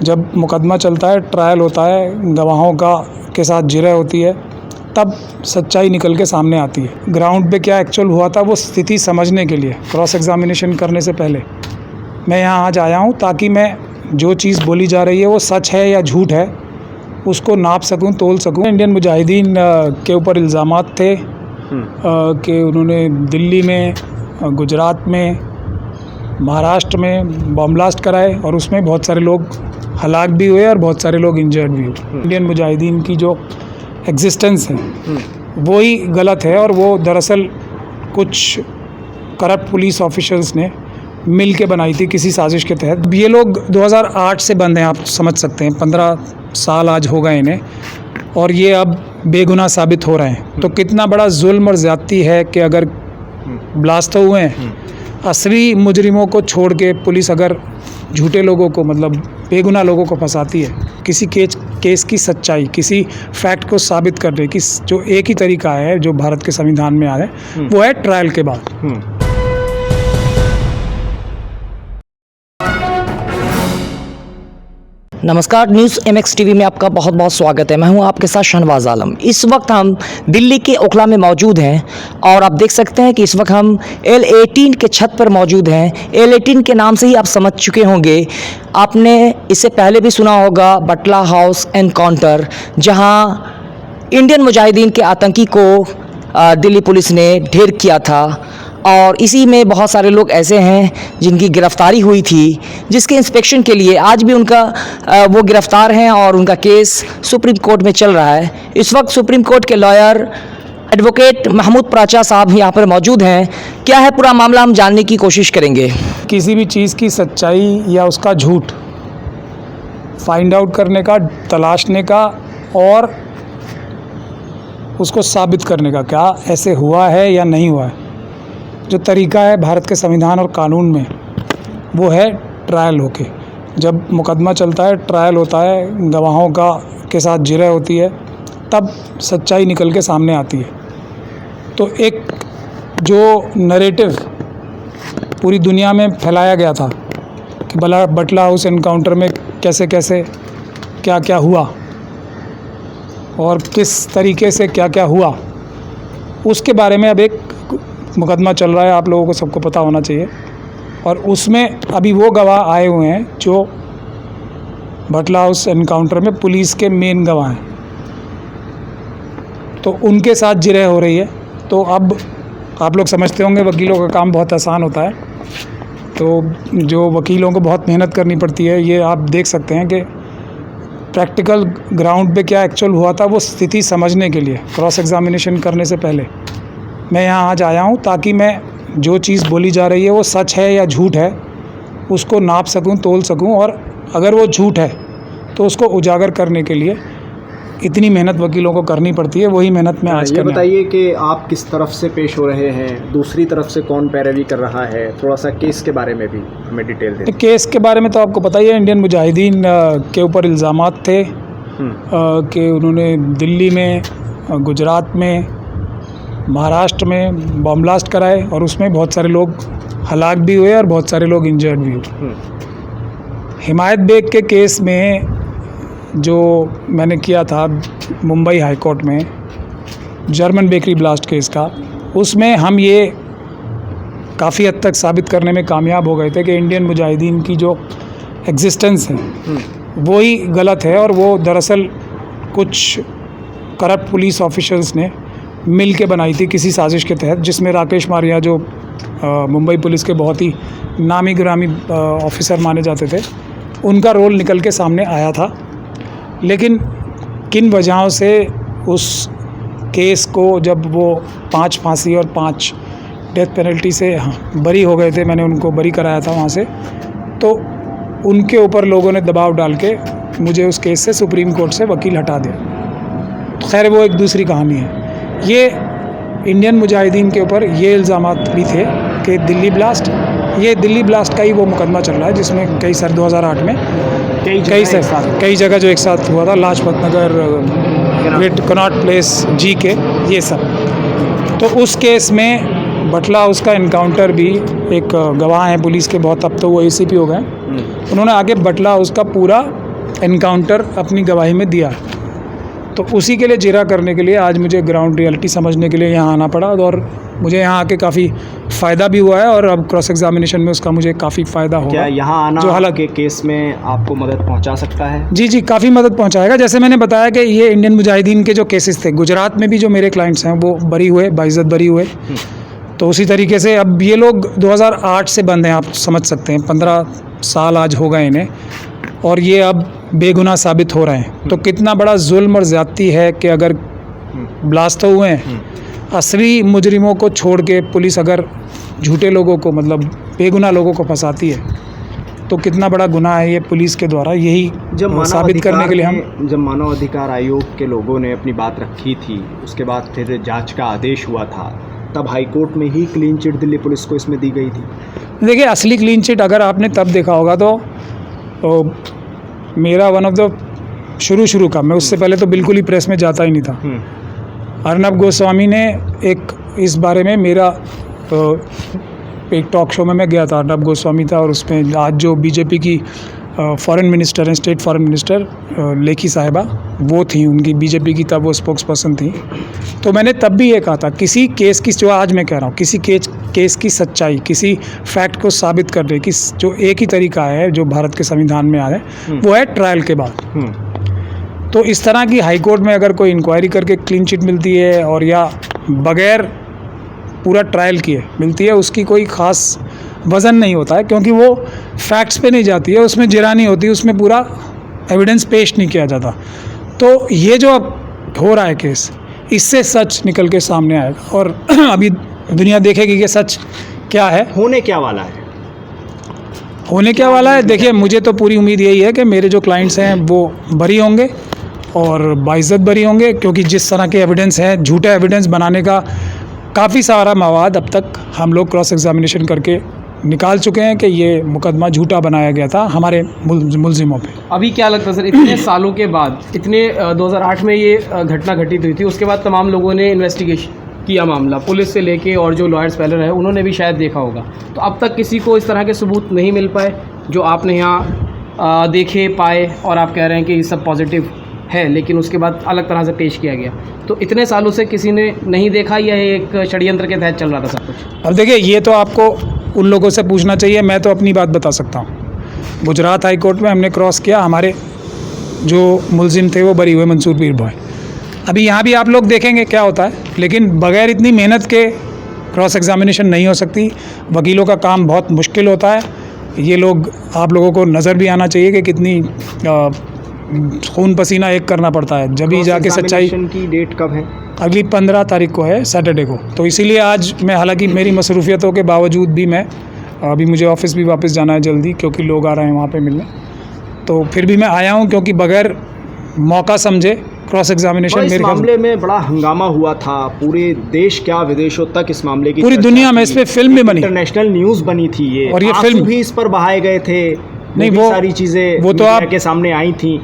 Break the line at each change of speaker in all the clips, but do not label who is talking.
जब मुकदमा चलता है, ट्रायल होता है, गवाहों का के साथ जिरह होती है, तब सच्चाई निकल के सामने आती है। ग्राउंड पे क्या एक्चुअल हुआ था वो स्थिति समझने के लिए क्रॉस एग्जामिनेशन करने से पहले मैं यहाँ आज आया हूँ, ताकि मैं जो चीज़ बोली जा रही है वो सच है या झूठ है उसको नाप सकूं, तोल सकूं। इंडियन मुजाहिदीन के ऊपर इल्ज़ामात थे कि उन्होंने दिल्ली में, गुजरात में, महाराष्ट्र में बम ब्लास्ट कराए और उसमें बहुत सारे लोग हलाक भी हुए और बहुत सारे लोग इंजर्ड भी हुए। इंडियन मुजाहिदीन की जो एग्जिस्टेंस है वो ही गलत है और वो दरअसल कुछ करप्ट पुलिस ऑफिशल्स ने मिल के बनाई थी किसी साजिश के तहत। ये लोग 2008 से बंद हैं, आप समझ सकते हैं, 15 साल आज हो गए इन्हें, और ये अब बेगुनाह साबित हो रहे हैं। तो कितना बड़ा जुल्म और ज़्यादती है कि अगर ब्लास्ट तो हुए हैं, असली मुजरिमों को छोड़ के पुलिस अगर झूठे लोगों को, मतलब बेगुनाह लोगों को फंसाती है। किसी केस की सच्चाई, किसी फैक्ट को साबित करने की जो एक ही तरीका है जो भारत के संविधान में आया है वो है ट्रायल के बाद।
नमस्कार, न्यूज़ MX TV में आपका बहुत बहुत स्वागत है। मैं हूं आपके साथ शहनवाज आलम। इस वक्त हम दिल्ली के ओखला में मौजूद हैं और आप देख सकते हैं कि इस वक्त हम L18 के छत पर मौजूद हैं। L18 के नाम से ही आप समझ चुके होंगे, आपने इससे पहले भी सुना होगा बटला हाउस एनकाउंटर, जहां इंडियन मुजाहिदीन के आतंकी को दिल्ली पुलिस ने ढेर किया था। और इसी में बहुत सारे लोग ऐसे हैं जिनकी गिरफ्तारी हुई थी, जिसके इंस्पेक्शन के लिए आज भी उनका वो गिरफ्तार हैं और उनका केस सुप्रीम कोर्ट में चल रहा है। इस वक्त सुप्रीम कोर्ट के लॉयर एडवोकेट महमूद प्राचा साहब यहाँ पर मौजूद हैं। क्या है पूरा मामला, हम जानने की कोशिश करेंगे।
किसी भी चीज़ की सच्चाई या उसका झूठ फाइंड आउट करने का, तलाशने का और उसको साबित करने का, क्या ऐसे हुआ है या नहीं हुआ है, जो तरीका है भारत के संविधान और कानून में, वो है ट्रायल होके। जब मुकदमा चलता है, ट्रायल होता है, गवाहों का के साथ जिरह होती है, तब सच्चाई निकल के सामने आती है। तो एक जो नरेटिव पूरी दुनिया में फैलाया गया था कि बटला हाउस एनकाउंटर में कैसे कैसे क्या क्या हुआ और किस तरीके से क्या क्या हुआ, उसके बारे में अब एक मुकदमा चल रहा है, आप लोगों को सबको पता होना चाहिए। और उसमें अभी वो गवाह आए हुए हैं जो बटला हाउस एनकाउंटर में पुलिस के मेन गवाह हैं, तो उनके साथ जिरह हो रही है। तो अब आप लोग समझते होंगे वकीलों का काम बहुत आसान होता है, तो जो वकीलों को बहुत मेहनत करनी पड़ती है, ये आप देख सकते हैं कि प्रैक्टिकल ग्राउंड पे क्या एक्चुअल हुआ था वो स्थिति समझने के लिए क्रॉस एग्जामिनेशन करने से पहले मैं यहाँ आज आया हूँ, ताकि मैं जो चीज़ बोली जा रही है वो सच है या झूठ है उसको नाप सकूं, तोल सकूं, और अगर वो झूठ है तो उसको उजागर करने के लिए इतनी मेहनत वकीलों को करनी पड़ती है। वही मेहनत मैं आज
ये बताइए कि आप किस तरफ से पेश हो रहे हैं, दूसरी तरफ से कौन पैरवी कर रहा है, थोड़ा सा केस के बारे में भी हमें डिटेल दें।
केस के बारे में तो आपको पता ही है, इंडियन मुजाहिदीन के ऊपर इल्ज़ामात थे कि उन्होंने दिल्ली में, गुजरात में, महाराष्ट्र में बम ब्लास्ट कराए और उसमें बहुत सारे लोग हलाक भी हुए और बहुत सारे लोग इंजर्ड भी हुए। हिमायत बेग के केस में जो मैंने किया था मुंबई हाई कोर्ट में, जर्मन बेकरी ब्लास्ट केस का, उसमें हम ये काफ़ी हद तक साबित करने में कामयाब हो गए थे कि इंडियन मुजाहिदीन की जो एग्जिस्टेंस है वो ही गलत है और वो दरअसल कुछ करप्ट पुलिस ऑफिशल्स ने मिल के बनाई थी किसी साजिश के तहत, जिसमें राकेश मारिया जो मुंबई पुलिस के बहुत ही नामी गिरामी ऑफिसर माने जाते थे, उनका रोल निकल के सामने आया था। लेकिन किन वजहों से उस केस को, जब वो 5 फांसी और 5 डेथ पेनल्टी से बरी हो गए थे, मैंने उनको बरी कराया था वहाँ से, तो उनके ऊपर लोगों ने दबाव डाल के मुझे उस केस से सुप्रीम कोर्ट से वकील हटा दिया। तो खैर वो एक दूसरी कहानी है। ये इंडियन मुजाहिदीन के ऊपर ये इल्ज़ामात भी थे कि दिल्ली ब्लास्ट का ही वो मुकदमा चल रहा है, जिसमें कई साल 2008 में कई जगह जो एक साथ हुआ था, Lajpat Nagar, Connaught place, GK, ये सब। तो उस केस में बटला हाउस का एनकाउंटर भी, एक गवाह हैं पुलिस के बहुत, अब तो वो ACP हो गए, उन्होंने आगे बटला हाउस का पूरा एनकाउंटर अपनी गवाही में दिया है। तो उसी के लिए जिरा करने के लिए आज मुझे ग्राउंड रियलिटी समझने के लिए यहाँ आना पड़ा और मुझे यहाँ आके काफ़ी फ़ायदा भी हुआ है और अब क्रॉस एग्जामिनेशन में उसका मुझे काफ़ी फ़ायदा होगा।
क्या यहाँ आना
जो हालांकि
के केस में आपको मदद पहुँचा सकता है?
जी जी, काफ़ी मदद पहुँचाएगा। जैसे मैंने बताया कि ये इंडियन मुजाहिदीन के जो केसेस थे, गुजरात में भी जो मेरे क्लाइंट्स हैं वो बरी हुए, बाइज्जत बरी हुए। तो उसी तरीके से अब ये लोग 2008 से बंद हैं, आप समझ सकते हैं, 15 साल आज हो गए इन्हें, और ये अब बेगुनाह साबित हो रहे हैं। तो कितना बड़ा जुल्म और ज़्यादती है कि अगर ब्लास्ट तो हुए हैं, असली मुजरिमों को छोड़ के पुलिस अगर झूठे लोगों को, मतलब बेगुनाह लोगों को फंसाती है, तो कितना बड़ा गुनाह है ये पुलिस के द्वारा। यही साबित करने के लिए हम
जब मानव अधिकार आयोग के लोगों ने अपनी बात रखी थी, उसके बाद फिर जांच का आदेश हुआ था, तब हाईकोर्ट में ही क्लीन चिट दिल्ली पुलिस को इसमें दी गई थी।
देखिए, असली क्लीन चिट अगर आपने तब देखा होगा तो मेरा वन ऑफ द शुरू का, मैं उससे पहले तो बिल्कुल ही प्रेस में जाता ही नहीं था। अर्नब गोस्वामी ने एक इस बारे में मेरा एक टॉक शो में मैं गया था, अर्नब गोस्वामी था, और उसमें आज जो बीजेपी की फॉरेन मिनिस्टर हैं, स्टेट फॉरेन मिनिस्टर लेखी साहिबा, वो थी, उनकी बीजेपी की तब वो स्पोक्स पर्सन थी। तो मैंने तब भी ये कहा था, किसी केस की, जो आज मैं कह रहा हूँ, किसी केस की सच्चाई, किसी फैक्ट को साबित करने की जो एक ही तरीका है जो भारत के संविधान में आया है, वो है ट्रायल के बाद। तो इस तरह की हाई कोर्ट में अगर कोई इंक्वायरी करके क्लीन चिट मिलती है और या बगैर पूरा ट्रायल किए मिलती है, उसकी कोई ख़ास वज़न नहीं होता है, क्योंकि वो फैक्ट्स पे नहीं जाती है, उसमें जिरा नहीं होती, उसमें पूरा एविडेंस पेश नहीं किया जाता। तो ये जो अब हो रहा है केस, इससे सच निकल के सामने आएगा और अभी दुनिया देखेगी कि सच क्या है,
होने क्या वाला है।
होने क्या वाला है। देखिए, मुझे तो पूरी उम्मीद यही है कि मेरे जो क्लाइंट्स हैं वो बरी होंगे और बाइज्जत बरी होंगे, क्योंकि जिस तरह के एविडेंस हैं, झूठे एविडेंस बनाने का काफ़ी सारा मवाद अब तक हम लोग क्रॉस एग्जामिनेशन करके निकाल चुके हैं कि ये मुकदमा झूठा बनाया गया था हमारे मुलजिमों पे।
अभी क्या लगता है सर, इतने सालों के बाद, इतने 2008 में ये घटना घटित हुई थी, उसके बाद तमाम लोगों ने इन्वेस्टिगेशन किया मामला, पुलिस से लेके और जो लॉयर्स पहले रहे उन्होंने भी शायद देखा होगा, तो अब तक किसी को इस तरह के सबूत नहीं मिल पाए जो आपने यहाँ देखे पाए, और आप कह रहे हैं कि ये सब पॉजिटिव है, लेकिन उसके बाद अलग तरह से पेश किया गया। तो इतने सालों से किसी ने नहीं देखा, या एक षड्यंत्र के तहत चल रहा था सब कुछ?
अब देखिए, ये तो आपको उन लोगों से पूछना चाहिए, मैं तो अपनी बात बता सकता हूँ। गुजरात हाई कोर्ट में हमने क्रॉस किया, हमारे जो मुलजिम थे वो बरी हुए, मंसूर पीर बॉय। अभी यहाँ भी आप लोग देखेंगे क्या होता है, लेकिन बगैर इतनी मेहनत के क्रॉस एग्जामिनेशन नहीं हो सकती। वकीलों का काम बहुत मुश्किल होता है। ये लोग, आप लोगों को नज़र भी आना चाहिए कि कितनी खून पसीना एक करना पड़ता है, जब ही जाके सच्चाई।
की डेट कब है?
अगली 15 तारीख को है, सैटरडे को। तो इसीलिए आज मैं, हालांकि मेरी मसरूफियतों के बावजूद भी, मैं अभी मुझे ऑफिस भी वापस जाना है जल्दी, क्योंकि लोग आ रहे हैं वहाँ पे मिलने, तो फिर भी मैं आया हूँ, क्योंकि बगैर मौका समझे क्रॉस एग्जामिनेशन
इस मामले में बड़ा हंगामा हुआ था, पूरे देश क्या विदेशों तक इस मामले की
पूरी दुनिया में इस पे फिल्म भी बनी,
इंटरनेशनल न्यूज़ बनी थी ये,
और ये फिल्म
भी इस पर बहाए गए थे।
नहीं, वो
सारी चीज़ें
वो तो
आपके सामने आई थी,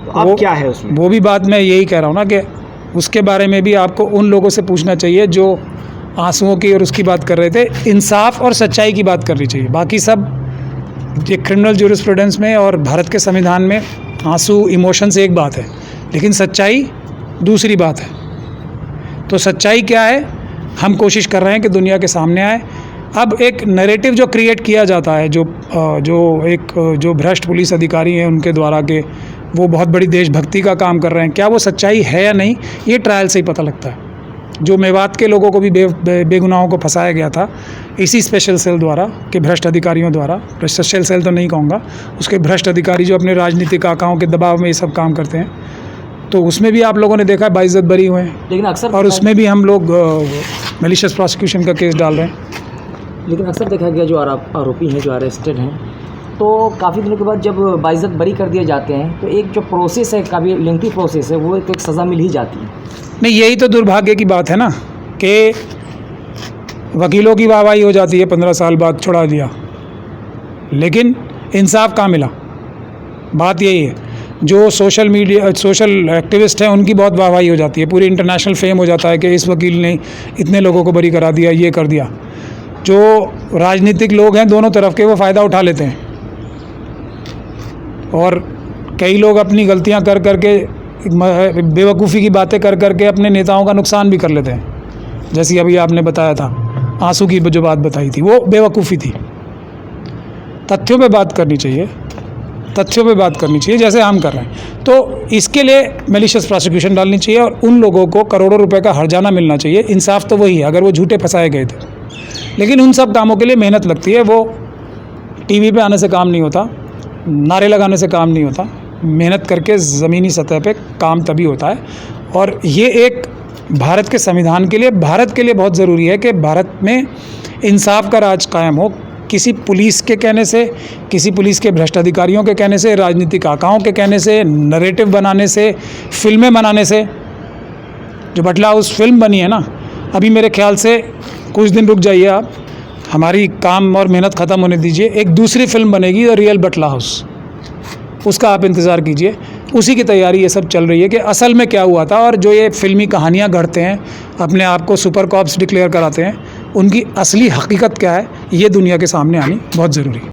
तो अब क्या है उसमें?
वो भी बात मैं यही कह रहा हूँ ना कि उसके बारे में भी आपको उन लोगों से पूछना चाहिए जो आंसुओं की और उसकी बात कर रहे थे। इंसाफ और सच्चाई की बात करनी चाहिए। बाकी सब ये क्रिमिनल ज्यूरिस्प्रूडेंस में और भारत के संविधान में आंसू, इमोशंस एक बात है, लेकिन सच्चाई दूसरी बात है। तो सच्चाई क्या है, हम कोशिश कर रहे हैं कि दुनिया के सामने आए। अब एक नैरेटिव जो क्रिएट किया जाता है, जो भ्रष्ट पुलिस अधिकारी हैं उनके द्वारा, के वो बहुत बड़ी देशभक्ति का काम कर रहे हैं, क्या वो सच्चाई है या नहीं, ये ट्रायल से ही पता लगता है। जो मेवात के लोगों को भी बेगुनाहों को फंसाया गया था इसी स्पेशल सेल द्वारा, के भ्रष्ट अधिकारियों द्वारा, स्पेशल सेल तो नहीं कहूँगा, उसके भ्रष्ट अधिकारी जो अपने राजनीतिक आकाओं के दबाव में ये सब काम करते हैं, तो उसमें भी आप लोगों ने देखा है बाइज्जत बरी हुए हैं,
लेकिन अक्सर,
और उसमें भी हम लोग मैलिशियस प्रोसिक्यूशन का केस डाल रहे हैं।
लेकिन अक्सर देखा गया जो आरोपी हैं, जो अरेस्टेड हैं, तो काफ़ी दिनों के बाद जब बाइज्जत बरी कर दिए जाते हैं, तो एक जो प्रोसेस है, काफ़ी लेंथी प्रोसेस है, वो एक सज़ा मिल ही जाती है।
नहीं, यही तो दुर्भाग्य की बात है ना, कि वकीलों की वाहवाही हो जाती है, 15 साल बाद छुड़ा दिया, लेकिन इंसाफ कहाँ मिला। बात यही है। जो सोशल एक्टिविस्ट हैं उनकी बहुत वाहवाही हो जाती है, पूरी इंटरनेशनल फेम हो जाता है कि इस वकील ने इतने लोगों को बरी करा दिया, ये कर दिया। जो राजनीतिक लोग हैं दोनों तरफ के, वो फ़ायदा उठा लेते हैं और कई लोग अपनी गलतियां कर करके बेवकूफ़ी की बातें कर करके अपने नेताओं का नुकसान भी कर लेते हैं। जैसी अभी आपने बताया था, आंसू की जो बात बताई थी, वो बेवकूफ़ी थी। तथ्यों पे बात करनी चाहिए, तथ्यों पे बात करनी चाहिए, जैसे हम कर रहे हैं। तो इसके लिए मैलिशियस प्रोसिक्यूशन डालनी चाहिए और उन लोगों को करोड़ों रुपए का हर्जाना मिलना चाहिए। इंसाफ तो वही है अगर वो झूठे फंसाए गए थे। लेकिन उन सब कामों के लिए मेहनत लगती है। वो टीवी पे आने से काम नहीं होता, नारे लगाने से काम नहीं होता। मेहनत करके ज़मीनी सतह पे काम तभी होता है। और ये एक भारत के संविधान के लिए, भारत के लिए बहुत ज़रूरी है कि भारत में इंसाफ का राज कायम हो। किसी पुलिस के कहने से, किसी पुलिस के भ्रष्ट अधिकारियों के कहने से, राजनीतिक आकाओं के कहने से, नरेटिव बनाने से, फिल्में बनाने से, जो बटला हाउस फिल्म बनी है ना, अभी मेरे ख्याल से कुछ दिन रुक जाइए आप, हमारी काम और मेहनत ख़त्म होने दीजिए, एक दूसरी फिल्म बनेगी द रियल बटला हाउस, उसका आप इंतज़ार कीजिए। उसी की तैयारी ये सब चल रही है कि असल में क्या हुआ था। और जो ये फिल्मी कहानियाँ गढ़ते हैं, अपने आप को सुपर कॉप्स डिक्लेयर कराते हैं, उनकी असली हकीकत क्या है, ये दुनिया के सामने आनी बहुत ज़रूरी है।